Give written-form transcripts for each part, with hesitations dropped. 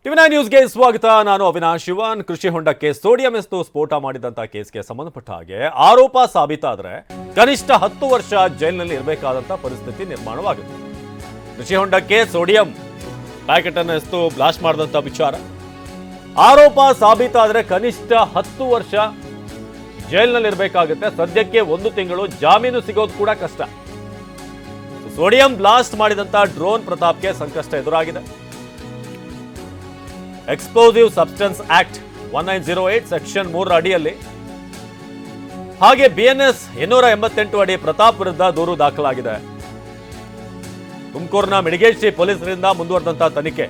ಟಿವಿ9 ನ್ಯೂಸ್ಗೆ ಸ್ವಾಗತ. ನಾನು ಅವಿನಾಶ್ ಶಿವನ್. ಕೃಷಿ ಹೊಂಡಕ್ಕೆ ಸೋಡಿಯಂ ಎಸ್ತು ಸ್ಫೋಟ ಮಾಡಿದಂತ ಕೇಸ್ಗೆ ಸಂಬಂಧಪಟ್ಟ ಹಾಗೆ ಆರೋಪ ಸಾಬೀತಾದರೆ ಕನಿಷ್ಠ 10 ವರ್ಷ ಜೈಲಿನಲ್ಲಿ ಇರಬೇಕಾದಂತ ಪರಿಸ್ಥಿತಿ ನಿರ್ಮಾಣವಾಗುತ್ತೆ. ಕೃಷಿ ಹೊಂಡಕ್ಕೆ ಸೋಡಿಯಂ ಪ್ಯಾಕೆಟ್ ಅನ್ನು ಎಸ್ತು ಬ್ಲಾಸ್ಟ್ ಮಾಡಿದಂತ ವಿಚಾರ ಆರೋಪ ಸಾಬೀತಾದರೆ ಕನಿಷ್ಠ 10 ವರ್ಷ ಜೈಲಿನಲ್ಲಿ ಇರಬೇಕಾಗುತ್ತೆ. ಸದ್ಯಕ್ಕೆ 1 ತಿಂಗಳು ಜಾಮೀನು ಸಿಗೋದು ಕೂಡ ಕಷ್ಟ. ಸೋಡಿಯಂ ಬ್ಲಾಸ್ಟ್ ಮಾಡಿದಂತ ಡ್ರೋನ್ ಪ್ರತಾಪ್ಗೆ ಸಂಕಷ್ಟ ಎದುರಾಗಿದೆ. ಎಕ್ಸ್ಪ್ಲೋಸಿವ್ ಸಬ್ಸ್ಟೆನ್ಸ್ ಆಕ್ಟ್ 1908 ಸೆಕ್ಷನ್ 3 ಅಡಿಯಲ್ಲಿ ಹಾಗೆ BNS 288 ಅಡಿ ಪ್ರತಾಪ್ ವಿರುದ್ಧ ದೂರು ದಾಖಲಾಗಿದೆ. ತುಮಕೂರಿನ ಮಿಡಿಗೇಶಿ ಪೊಲೀಸರಿಂದ ಮುಂದುವರೆದಂತಹ ತನಿಖೆ.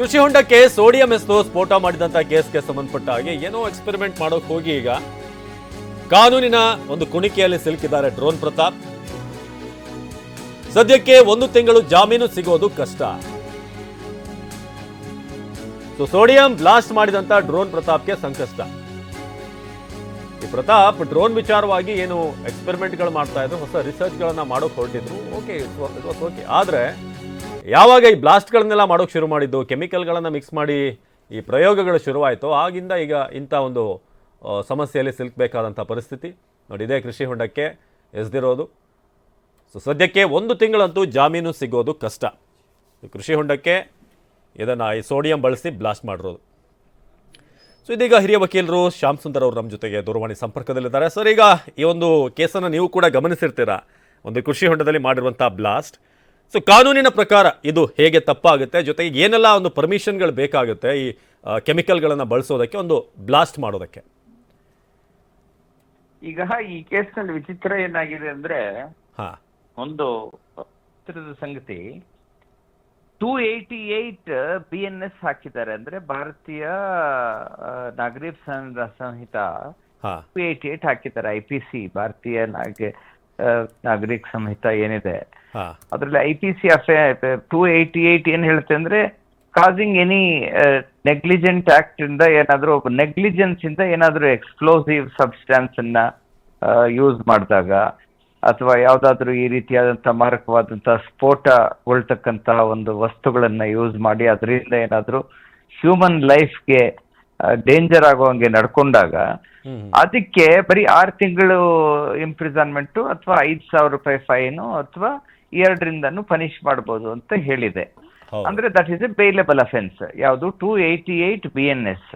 ಕೃಷಿ ಹೊಂಡಕ್ಕೆ ಸೋಡಿಯಂ ಎಸ್ತು ಸ್ಫೋಟ ಮಾಡಿದಂತ ಕೇಸ್ಗೆ ಸಂಬಂಧಪಟ್ಟ ಹಾಗೆ ಏನೋ ಎಕ್ಸ್ಪೆರಿಮೆಂಟ್ ಮಾಡೋಕೆ ಹೋಗಿ ಈಗ ಕಾನೂನಿನ ಒಂದು ಕುಣಿಕೆಯಲ್ಲಿ ಸಿಲುಕಿದ್ದಾರೆ ಡ್ರೋನ್ ಪ್ರತಾಪ್. ಸದ್ಯಕ್ಕೆ 1 ತಿಂಗಳು ಜಾಮೀನು ಸಿಗೋದು ಕಷ್ಟ. ಸೋಡಿಯಂ ಬ್ಲಾಸ್ಟ್ ಮಾಡಿದಂತ ಡ್ರೋನ್ ಪ್ರತಾಪ್ಗೆ ಸಂಕಷ್ಟ. ಈ ಪ್ರತಾಪ್ ಡ್ರೋನ್ ವಿಚಾರವಾಗಿ ಏನು ಎಕ್ಸ್ಪೆರಿಮೆಂಟ್ಗಳು ಮಾಡ್ತಾ ಇದ್ರು, ಹೊಸ ರಿಸರ್ಚ್ಗಳನ್ನ ಮಾಡೋಕೆ ಹೊರಟಿದ್ರು. ಓಕೆ, ಆದ್ರೆ ಯಾವಾಗ ಈ ಬ್ಲಾಸ್ಟ್ಗಳನ್ನೆಲ್ಲ ಮಾಡೋಕೆ ಶುರು ಮಾಡಿದ್ದು, ಕೆಮಿಕಲ್ಗಳನ್ನ ಮಿಕ್ಸ್ ಮಾಡಿ ಈ ಪ್ರಯೋಗಗಳು ಶುರುವಾಯಿತು, ಆಗಿಂದ ಈಗ ಇಂಥ ಒಂದು ಸಮಸ್ಯೆಯಲ್ಲಿ ಸಿಲುಕಬೇಕಾದಂಥ ಪರಿಸ್ಥಿತಿ ನೋಡಿ. ಇದೇ ಕೃಷಿ ಹೊಂಡಕ್ಕೆ ಎಸ್ದಿರೋದು. ಸದ್ಯಕ್ಕೆ 1 ತಿಂಗಳಂತೂ ಜಾಮೀನು ಸಿಗೋದು ಕಷ್ಟ. ಕೃಷಿ ಹೊಂಡಕ್ಕೆ ಇದನ್ನು ಈ ಸೋಡಿಯಂ ಬಳಸಿ ಬ್ಲಾಸ್ಟ್ ಮಾಡಿರೋದು. ಇದೀಗ ಹಿರಿಯ ವಕೀಲರು ಶ್ಯಾಮ್ ಸುಂದರ್ ಅವರು ನಮ್ಮ ಜೊತೆಗೆ ದೂರವಾಣಿ ಸಂಪರ್ಕದಲ್ಲಿದ್ದಾರೆ. ಸರ್, ಈಗ ಈ ಒಂದು ಕೇಸನ್ನು ನೀವು ಕೂಡ ಗಮನಿಸಿರ್ತೀರಾ, ಒಂದು ಕೃಷಿ ಹೊಂಡದಲ್ಲಿ ಮಾಡಿರುವಂಥ ಬ್ಲಾಸ್ಟ್. ಕಾನೂನಿನ ಪ್ರಕಾರ ಇದು ಹೇಗೆ ತಪ್ಪಾಗುತ್ತೆ, ಜೊತೆಗೆ ಏನೆಲ್ಲ ಒಂದು ಪರ್ಮಿಷನ್ಗಳು ಬೇಕಾಗುತ್ತೆ ಈ ಕೆಮಿಕಲ್ಗಳನ್ನು ಬಳಸೋದಕ್ಕೆ, ಒಂದು ಬ್ಲಾಸ್ಟ್ ಮಾಡೋದಕ್ಕೆ? ಈಗ ಈ ಕೇಸ್ನಲ್ಲಿ ವಿಚಿತ್ರ ಏನಾಗಿದೆ ಅಂದ್ರೆ, ಒಂದು ಸಂಗತಿ 288 BNS ಹಾಕಿದ್ದಾರೆ. ಅಂದ್ರೆ ಭಾರತೀಯ ನಾಗರಿಕ ಸಂಹಿತ 288 ಹಾಕಿದ್ದಾರೆ. IPC ಭಾರತೀಯ ನಾಗರಿಕ ಸಂಹಿತ ಏನಿದೆ ಅದ್ರಲ್ಲಿ IPC 288 ಏನ್ ಹೇಳುತ್ತೆ ಅಂದ್ರೆ, ಕಾಸಿಂಗ್ ಎನಿ ನೆಗ್ಲಿಜೆಂಟ್ ಆಕ್ಟ್ ಇಂದ ಏನಾದ್ರು ನೆಗ್ಲಿಜೆನ್ಸ್ ಇಂದ ಏನಾದ್ರು ಎಕ್ಸ್ಪ್ಲೋಸಿವ್ ಸಬ್ಸ್ಟಾನ್ಸ್ ಅನ್ನ ಯೂಸ್ ಮಾಡಿದಾಗ, ಅಥವಾ ಯಾವ್ದಾದ್ರು ಈ ರೀತಿಯಾದಂತ ಮಾರಕವಾದಂತ ಸ್ಫೋಟಗೊಳ್ತಕ್ಕಂತ ಒಂದು ವಸ್ತುಗಳನ್ನ ಯೂಸ್ ಮಾಡಿ ಅದರಿಂದ ಏನಾದ್ರು ಹ್ಯೂಮನ್ ಲೈಫ್ಗೆ ಡೇಂಜರ್ ಆಗುವಂಗೆ ನಡ್ಕೊಂಡಾಗ ಅದಕ್ಕೆ ಬರೀ 6 ತಿಂಗಳು ಇಂಪ್ರಿಸನ್ಮೆಂಟ್ ಅಥವಾ 5,000 ರೂಪಾಯಿ ಫೈನು ಅಥವಾ 2 ಪನಿಷ್ ಮಾಡಬಹುದು ಅಂತ ಹೇಳಿದೆ. ಅಂದ್ರೆ that is A bailable offence. ಯಾವುದು 288 BNS.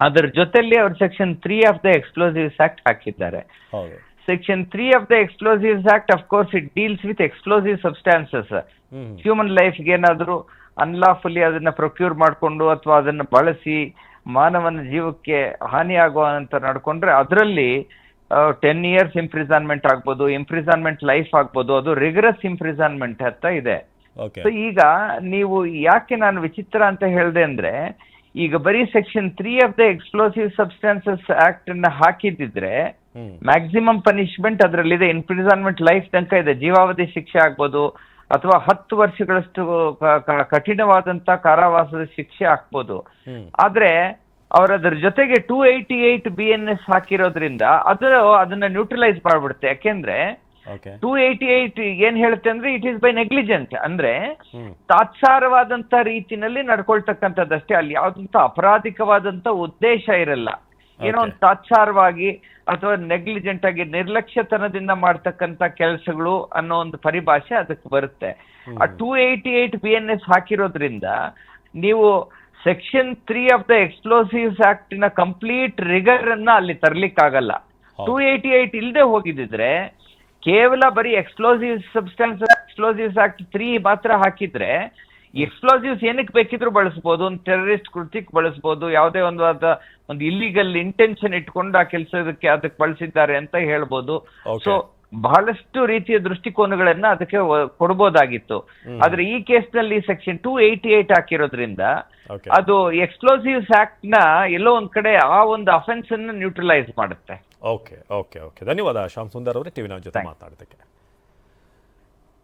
ಅದರ ಜೊತೆಲಿ ಅವ್ರು section 3 of the explosives act ಹಾಕಿದ್ದಾರೆ. Section 3 of the Explosives Act, of course, it deals with explosive substances. Human life ಗೆ ಏನಾದ್ರು ಅನ್ಲಾಫುಲಿ ಅದನ್ನ ಪ್ರೊಕ್ಯೂರ್ ಮಾಡಿಕೊಂಡು ಅಥವಾ ಅದನ್ನ ಬಳಸಿ ಮಾನವನ ಜೀವಕ್ಕೆ ಹಾನಿ ಆಗುವಂತ ನಡ್ಕೊಂಡ್ರೆ ಅದರಲ್ಲಿ 10 years ಇಂಪ್ರಿಸನ್ಮೆಂಟ್ ಆಗ್ಬೋದು, ಇಂಪ್ರಿಸನ್ಮೆಂಟ್ ಲೈಫ್ ಆಗ್ಬೋದು. ಅದು ರಿಗರಸ್ ಇಂಪ್ರಿಸನ್ಮೆಂಟ್ ಅಂತ ಇದೆ. ಸೊ ಈಗ ನೀವು ಯಾಕೆ ನಾನು ವಿಚಿತ್ರ ಅಂತ ಹೇಳ್ದೆ ಅಂದ್ರೆ, ಈಗ ಬರೀ section 3 of the explosive substances act ಅನ್ನ ಹಾಕಿದ್ರೆ ಮ್ಯಾಕ್ಸಿಮಮ್ ಪನಿಷ್ಮೆಂಟ್ ಅದರಲ್ಲಿದೆ. ಇಂಪ್ರಿಸನ್ಮೆಂಟ್ ಲೈಫ್ ತನಕ ಇದೆ, ಜೀವಾವಧಿ ಶಿಕ್ಷೆ ಆಗ್ಬೋದು ಅಥವಾ 10 ವರ್ಷಗಳಷ್ಟು ಕಠಿಣವಾದಂತ ಕಾರಾವಾಸದ ಶಿಕ್ಷೆ ಹಾಕ್ಬೋದು. ಆದ್ರೆ ಅದರ ಜೊತೆಗೆ 288 BNS ಹಾಕಿರೋದ್ರಿಂದ ಅದನ್ನ ನ್ಯೂಟ್ರಲೈಸ್ ಮಾಡ್ಬಿಡುತ್ತೆ. ಯಾಕೆಂದ್ರೆ 288 ಏನ್ ಹೇಳುತ್ತೆ ಅಂದ್ರೆ, ಇಟ್ ಈಸ್ ಬೈ ನೆಗ್ಲಿಜೆಂಟ್, ಅಂದ್ರೆ ತಾತ್ಸಾರವಾದಂತ ರೀತಿನಲ್ಲಿ ನಡ್ಕೊಳ್ತಕ್ಕಂಥದ್ದಷ್ಟೇ. ಅಲ್ಲಿ ಯಾವ್ದಂತ ಅಪರಾಧಿಕವಾದಂತ ಉದ್ದೇಶ ಇರಲ್ಲ. ಏನೋ ಒಂದು ತಾತ್ಸಾರವಾಗಿ ಅಥವಾ ನೆಗ್ಲಿಜೆಂಟ್ ಆಗಿ ನಿರ್ಲಕ್ಷ್ಯತನದಿಂದ ಮಾಡ್ತಕ್ಕಂಥ ಕೆಲಸಗಳು ಅನ್ನೋ ಒಂದು ಪರಿಭಾಷೆ ಅದಕ್ಕೆ ಬರುತ್ತೆ. ಆ 288 BNS ಹಾಕಿರೋದ್ರಿಂದ ನೀವು section 3 of the explosives act ನ ಕಂಪ್ಲೀಟ್ ರಿಗರ್ ಅನ್ನ ಅಲ್ಲಿ ತರ್ಲಿಕ್ಕಾಗಲ್ಲ. 288 ಇಲ್ಲದೆ ಹೋಗಿದ್ರೆ ಕೇವಲ ಬರೀ ಎಕ್ಸ್ಪ್ಲೋಸಿವ್ಸ್ ಆಕ್ಟ್ 3 ಮಾತ್ರ ಹಾಕಿದ್ರೆ, ಎಕ್ಸ್ಪ್ಲೋಸಿವ್ಸ್ ಏನಕ್ಕೆ ಬೇಕಿದ್ರು ಬಳಸ್ಬೋದು, ಒಂದು ಟೆರರಿಸ್ಟ್ ಕೃತ್ಯಕ್ಕೆ ಬಳಸ್ಬೋದು, ಯಾವುದೇ ಒಂದು ಇಲ್ಲಿಗಲ್ ಇಂಟೆನ್ಷನ್ ಇಟ್ಕೊಂಡು ಆ ಕೆಲಸಕ್ಕೆ ಅದಕ್ಕೆ ಬಳಸಿದ್ದಾರೆ ಅಂತ ಹೇಳ್ಬೋದು. ಸೊ ಬಹಳಷ್ಟು ರೀತಿಯ ದೃಷ್ಟಿಕೋನಗಳನ್ನ ಅದಕ್ಕೆ ಕೊಡ್ಬೋದಾಗಿತ್ತು. ಆದ್ರೆ ಈ ಕೇಸ್ನಲ್ಲಿ ಸೆಕ್ಷನ್ 288 ಹಾಕಿರೋದ್ರಿಂದ ಅದು ಎಕ್ಸ್ಪ್ಲೋಸಿವ್ಸ್ ಆಕ್ಟ್ ನ ಎಲ್ಲೋ ಒಂದ್ ಕಡೆ ಆ ಒಂದು ಅಫೆನ್ಸ್ ಅನ್ನು ನ್ಯೂಟ್ರಲೈಸ್ ಮಾಡುತ್ತೆ. ಓಕೆ, ಧನ್ಯವಾದ ಶ್ಯಾಮ್ ಸುಂದರ್ ಅವರೇ ಟಿವಿ9 ಜೊತೆ ಮಾತಾಡೋದಕ್ಕೆ.